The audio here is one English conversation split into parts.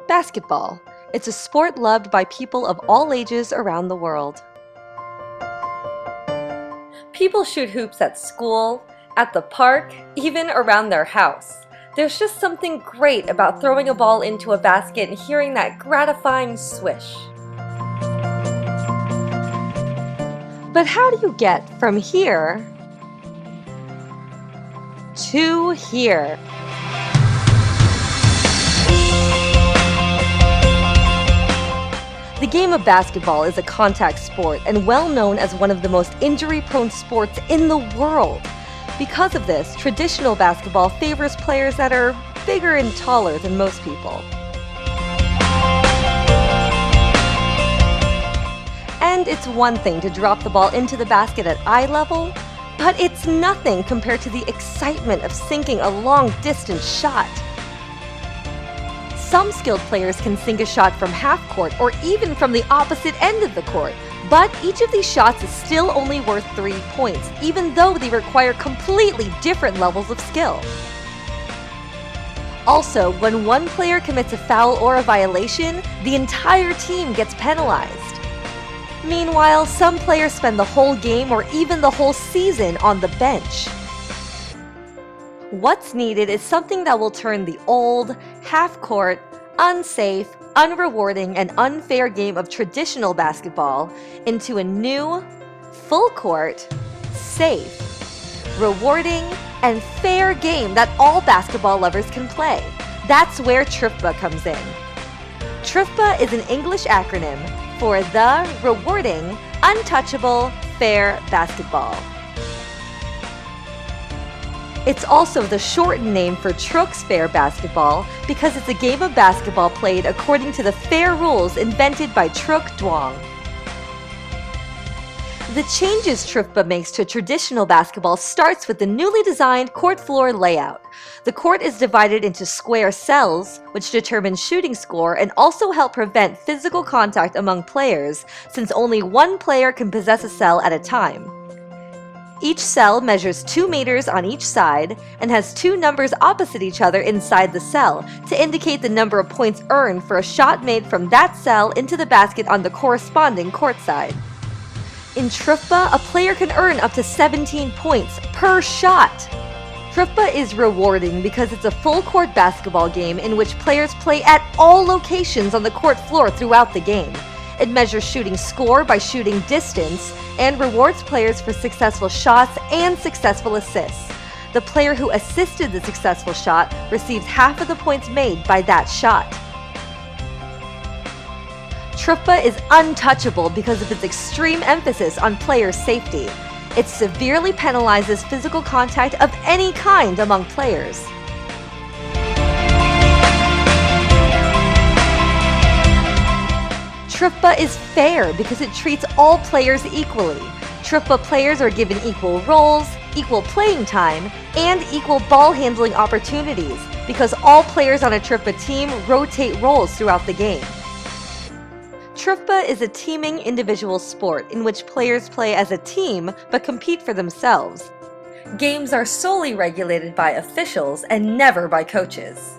Basketball. It's a sport loved by people of all ages around the world. People shoot hoops at school, at the park, even around their house. There's just something great about throwing a ball into a basket and hearing that gratifying swish. But how do you get from here to here? The game of basketball is a contact sport and well known as one of the most injury-prone sports in the world. Because of this, traditional basketball favors players that are bigger and taller than most people. And it's one thing to drop the ball into the basket at eye level, but it's nothing compared to the excitement of sinking a long-distance shot. Some skilled players can sink a shot from half court or even from the opposite end of the court, but each of these shots is still only worth 3 points, even though they require completely different levels of skill. Also, when one player commits a foul or a violation, the entire team gets penalized. Meanwhile, some players spend the whole game or even the whole season on the bench. What's needed is something that will turn the old, half-court, unsafe, unrewarding, and unfair game of traditional basketball into a new, full-court, safe, rewarding, and fair game that all basketball lovers can play. That's where TRUFBA comes in. TRUFBA is an English acronym for the Rewarding Untouchable Fair BAsketball. It's also the shortened name for TRUFBA Fair BAsketball because it's a game of basketball played according to the fair rules invented by Duong. The changes TRUFBA makes to traditional basketball starts with the newly designed court floor layout. The court is divided into square cells, which determine shooting score and also help prevent physical contact among players, since only one player can possess a cell at a time. Each cell measures 2 meters on each side and has 2 numbers opposite each other inside the cell to indicate the number of points earned for a shot made from that cell into the basket on the corresponding court side. In TRUFBA, a player can earn up to 17 points per shot. TRUFBA is rewarding because it's a full-court basketball game in which players play at all locations on the court floor throughout the game. It measures shooting score by shooting distance and rewards players for successful shots and successful assists. The player who assisted the successful shot receives half of the points made by that shot. TRUFBA is untouchable because of its extreme emphasis on player safety. It severely penalizes physical contact of any kind among players. TRUFBA is fair because it treats all players equally. TRUFBA players are given equal roles, equal playing time, and equal ball handling opportunities because all players on a TRUFBA team rotate roles throughout the game. TRUFBA is a teaming individual sport in which players play as a team but compete for themselves. Games are solely regulated by officials and never by coaches.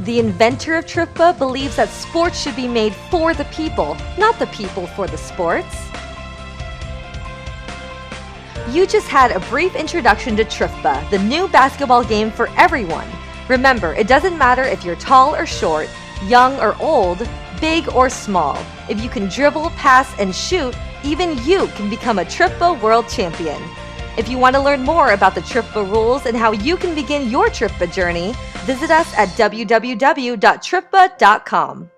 The inventor of TRUFBA believes that sports should be made for the people, not the people for the sports. You just had a brief introduction to TRUFBA, the new basketball game for everyone. Remember, it doesn't matter if you're tall or short, young or old, big or small. If you can dribble, pass, and shoot, even you can become a TRUFBA world champion. If you want to learn more about the TRUFBA rules and how you can begin your TRUFBA journey, visit us at www.trufba.com.